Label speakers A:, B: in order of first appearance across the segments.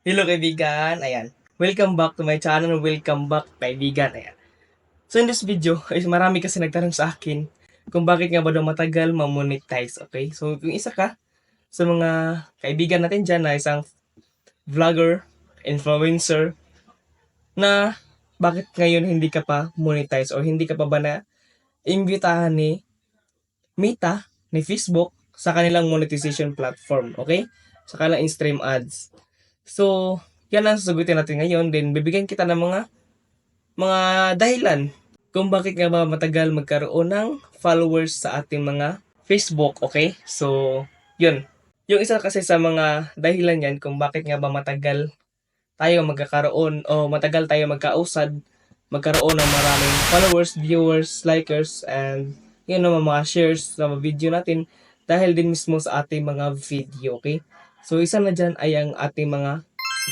A: Hello kaibigan, ayan. Welcome back to my channel, welcome back kaibigan, ayan. So in this video, is marami kasi nagtanong sa akin kung bakit nga ba daw matagal ma-monetize, okay? So kung isa ka sa mga kaibigan natin dyan na isang vlogger, influencer, na bakit ngayon hindi ka pa monetize o hindi ka pa ba na imbitahan ni Meta, ni Facebook sa kanilang monetization platform, okay? Sa kanilang in-stream ads. So, yan ang sasagutin natin ngayon. Then, bibigyan kita ng mga dahilan kung bakit nga ba matagal magkaroon ng followers sa ating mga Facebook, okay? So, yun. Yung isa kasi sa mga dahilan yan kung bakit nga ba matagal tayo magkakaroon o matagal tayo magkausad, magkaroon ng maraming followers, viewers, likers, and yun naman mga shares sa mga video natin dahil din mismo sa ating mga video, okay? So, isa na dyan ay ang ating mga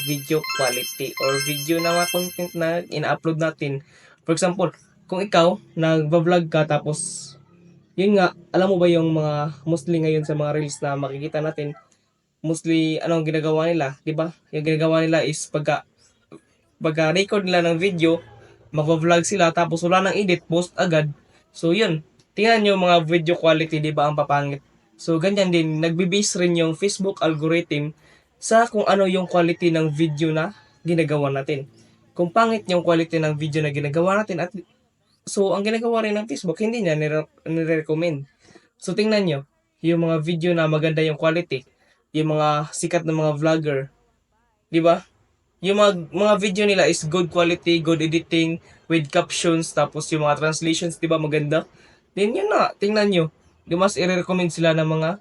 A: video quality or video na mga content na ina-upload natin. For example, kung ikaw nagva-vlog ka tapos yun nga, alam mo ba yung mga mostly ngayon sa mga reels na makikita natin, mostly anong ginagawa nila, 'di ba? Yung ginagawa nila is pagka record nila ng video, magva-vlog sila tapos wala nang edit, post agad. So yun, tingnan nyo mga video quality, 'di ba, ang papangit. So ganyan din, nagbe-base rin yung Facebook algorithm sa kung ano yung quality ng video na ginagawa natin. Kung pangit yung quality ng video na ginagawa natin at so ang ginagawa rin ng Facebook hindi niya nire-recommend. So tingnan nyo, yung mga video na maganda yung quality, yung mga sikat na mga vlogger, 'di ba? Yung mga video nila is good quality, good editing, with captions, tapos yung mga translations, 'di ba, maganda? Then yun na, tingnan nyo. Di mas i-recommend sila ng mga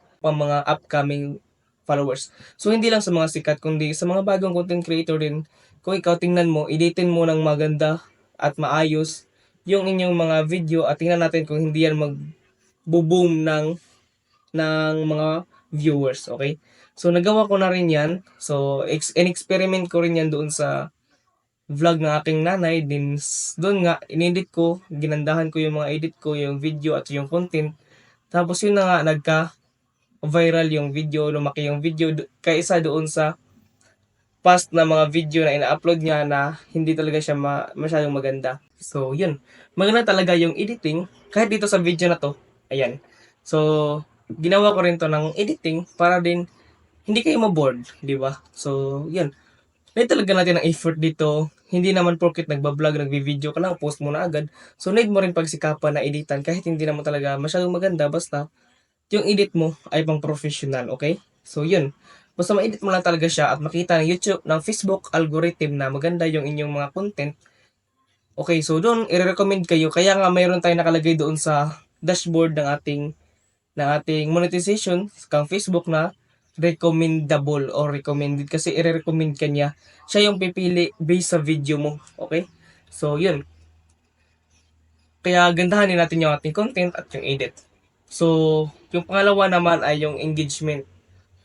A: upcoming followers. So hindi lang sa mga sikat, kundi sa mga bagong content creator din. Kung ikaw tingnan mo, editin mo ng maganda at maayos yung inyong mga video at tingnan natin kung hindi yan mag-boom ng mga viewers, okay? So nagawa ko na rin yan. So in-experiment ko rin yan doon sa vlog ng aking nanay. Din doon nga, inedit ko, ginandahan ko yung mga edit ko, yung video at yung content. Tapos yun na nga, nagka-viral yung video, lumaki yung video kaysa doon sa past na mga video na ina-upload niya na hindi talaga siya masyadong maganda. So, yun. Maganda talaga yung editing. Kahit dito sa video na to. Ayan. So, ginawa ko rin to ng editing para din hindi kayo ma-bored, di ba? So, yun. Need talaga natin ng effort dito. Hindi naman porket nagbablog, nagbi-video ka lang, post mo na agad. So, need mo rin pagsikapan na editan kahit hindi naman talaga masyadong maganda. Basta, yung edit mo ay pang professional, okay? So, yun. Basta ma-edit mo lang talaga siya at makita ng YouTube, ng Facebook algorithm na maganda yung inyong mga content. Okay, so doon, i-recommend kayo. Kaya nga mayroon tayong nakalagay doon sa dashboard ng ating monetization kang Facebook na recommendable or recommended kasi i-recommend ka niya. Siya yung pipili based sa video mo. Okay? So, yun. Kaya gandahan din natin yung ating content at yung edit. So, yung pangalawa naman ay yung engagement.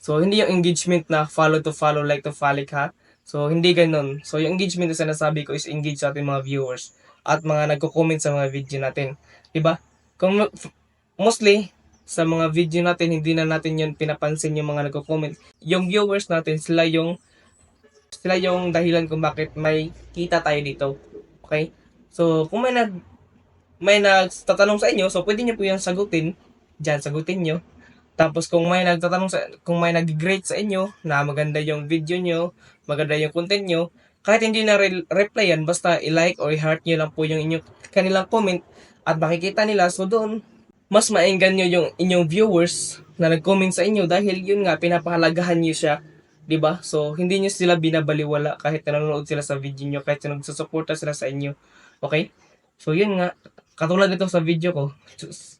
A: So, hindi yung engagement na follow to follow, like to follow ha. So, hindi ganun. So, yung engagement na sinasabi ko is engage sa ating mga viewers at mga nagko-comment sa mga video natin. Diba? Kung mostly, sa mga video natin, hindi na natin yun pinapansin yung mga nagko-comment. Yung viewers natin, sila yung dahilan kung bakit may kita tayo dito. Okay? So, kung may nagtatanong sa inyo, so pwede niyo po yung sagutin. Diyan, sagutin niyo. Tapos kung may nag-grade sa inyo na maganda yung video nyo, maganda yung content nyo, kahit hindi na replyan, basta i-like or i-heart nyo lang po yung inyong kanilang comment at makikita nila. So doon, mas maenggan nyo yung inyong viewers na nag-comment sa inyo dahil yun nga, pinapahalagahan nyo siya. 'Di ba? So, hindi nyo sila binabaliwala kahit nanonood sila sa video nyo, kahit nagsusuporta sila sa inyo. Okay? So, yun nga. Katulad nito sa video ko,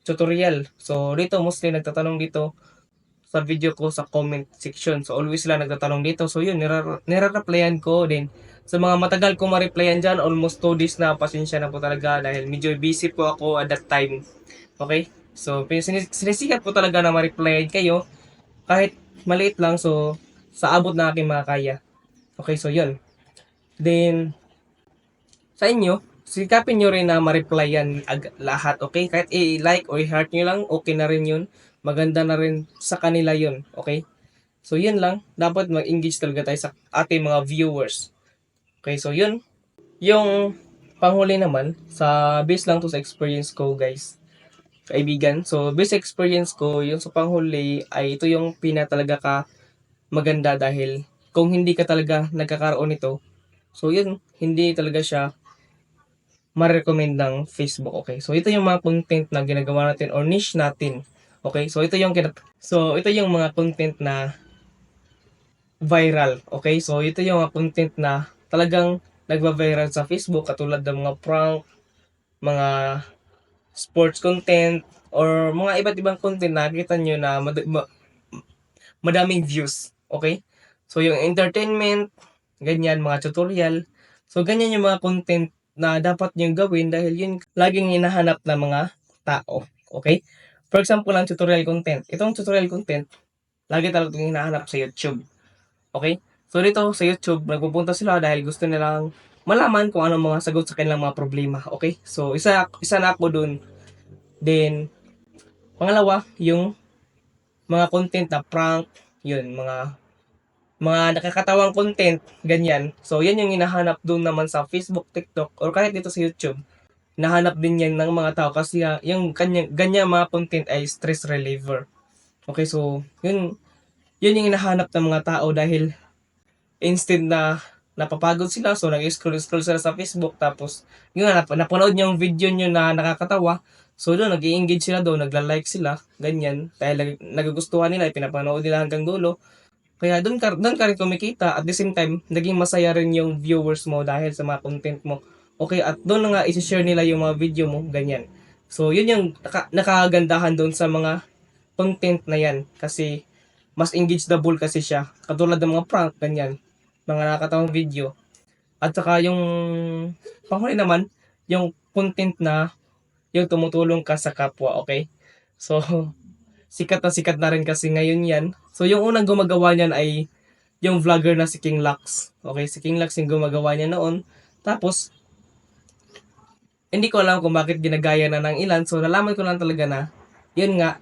A: tutorial. So, dito mostly nagtatanong dito sa video ko sa comment section. So, always sila nagtatanong dito. So, yun, nire-replyan ko din. Sa mga matagal ko ma-replyan dyan, almost 2 days na, pasensya na po talaga dahil medyo busy po ako at that time. Okay? So, sinisikat po talaga na ma-replyan kayo kahit maliit lang. So, sa abot na aking makakaya. Okay, so yun. Then, sa inyo, sikapin nyo rin na ma-replyan lahat, okay? Kahit i-like o i-heart nyo lang, okay na rin yun. Maganda na rin sa kanila yun, okay? So yun lang, dapat mag-engage talaga tayo sa ating mga viewers. Okay, so yun. Yung panghuli naman, base lang to sa experience ko guys, kaibigan. So base sa experience ko, yung sa panghuli ay ito yung talaga ka maganda dahil kung hindi ka talaga nagkakaroon nito, so yun, hindi talaga siya ma-recommend ng Facebook, okay? So ito yung mga content na ginagawa natin or niche natin. Okay? So ito yung mga content na viral, okay? So ito yung mga content na talagang nagva-viral sa Facebook katulad ng mga prank, mga sports content, or mga iba't ibang content na nakita nyo na madaming views, okay? So yung entertainment, ganyan, mga tutorial. So ganyan yung mga content na dapat nyo gawin dahil yun laging hinahanap ng mga tao, okay? For example, ang tutorial content. Itong tutorial content, lagi talagang hinahanap sa YouTube, okay? So dito sa YouTube, nagpupunta sila dahil gusto nilang malaman kung anong mga sagot sa kanilang mga problema, okay? So isa na ako dun. Then pangalawa, yung mga content na prank, yun, mga nakakatawang content, ganyan. So, yan yung hinahanap doon naman sa Facebook, TikTok, or kahit dito sa YouTube. Hinahanap din yan ng mga tao kasi yung ganyan mga content ay stress reliever. Okay, so, yun yung hinahanap ng mga tao dahil instead na napapagod sila, so nag-scroll sila sa Facebook, tapos yun nga, napanood yung video nyo na nakakatawa, so doon nag-i-engage sila doon, nagla-like sila, ganyan, dahil nagugustuhan nila, pinapanood nila hanggang dulo, kaya doon ka rin kumikita, at the same time, naging masaya rin yung viewers mo dahil sa mga content mo. Okay, at doon na nga isi-share nila yung mga video mo, ganyan. So, yun yung nakagandahan doon sa mga content na yan. Kasi, mas engageable kasi siya. Katulad ng mga prank, ganyan. Mga nakakatawang video. At saka yung, panghuli naman, yung content na, yung tumutulong ka sa kapwa, okay? So, sikat na rin kasi ngayon yan. So, yung unang gumagawa niyan ay yung vlogger na si King Lux. Okay, si King Lux yung gumagawa niya noon. Tapos, hindi ko alam kung bakit ginagaya na ng ilan. So, nalaman ko lang talaga na, yun nga,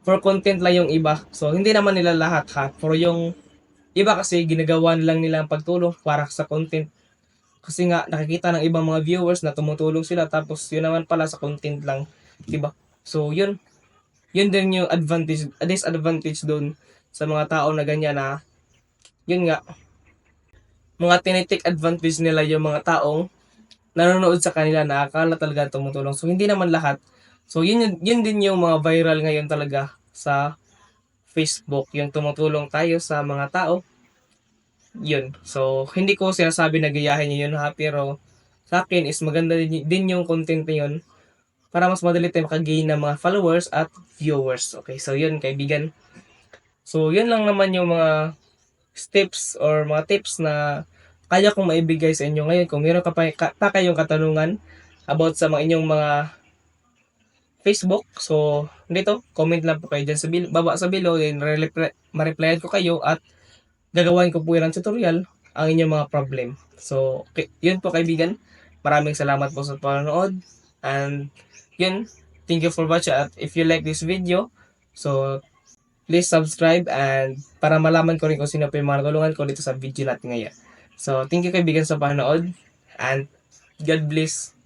A: for content lang yung iba. So, hindi naman nila lahat ha. For yung iba kasi, ginagawa lang nila ang pagtulong para sa content. Kasi nga, nakikita ng ibang mga viewers na tumutulong sila. Tapos, yun naman pala sa content lang. Diba? So, yun din yung disadvantage doon sa mga tao na ganyan na, yun nga, mga tinitik advantage nila yung mga taong nanonood sa kanila na akala talaga tumutulong. So, hindi naman lahat. So, yun din yung mga viral ngayon talaga sa Facebook. Yung tumutulong tayo sa mga tao. Yun. So, hindi ko sinasabi na gayahin nyo yun ha. Pero, sa akin is maganda din yung content na yun para mas madali tayo makagain ng mga followers at viewers. Okay, so yun kaibigan. So, yun lang naman yung mga steps or mga tips na kaya kong maibigay sa inyo ngayon. Kung meron pa kayong katanungan about sa mga inyong mga Facebook, so dito, comment lang po kayo dyan sa baba sa below, then ma-replyan ko kayo at gagawin ko po yung tutorial ang inyong mga problem. So, yun po kaibigan. Maraming salamat po sa panonood. And yun, thank you for watching. At if you like this video, so please subscribe and para malaman ko rin kung sino pa yung mga natulungan ko dito sa video natin ngayon. So, thank you kaibigan sa panonood and God bless.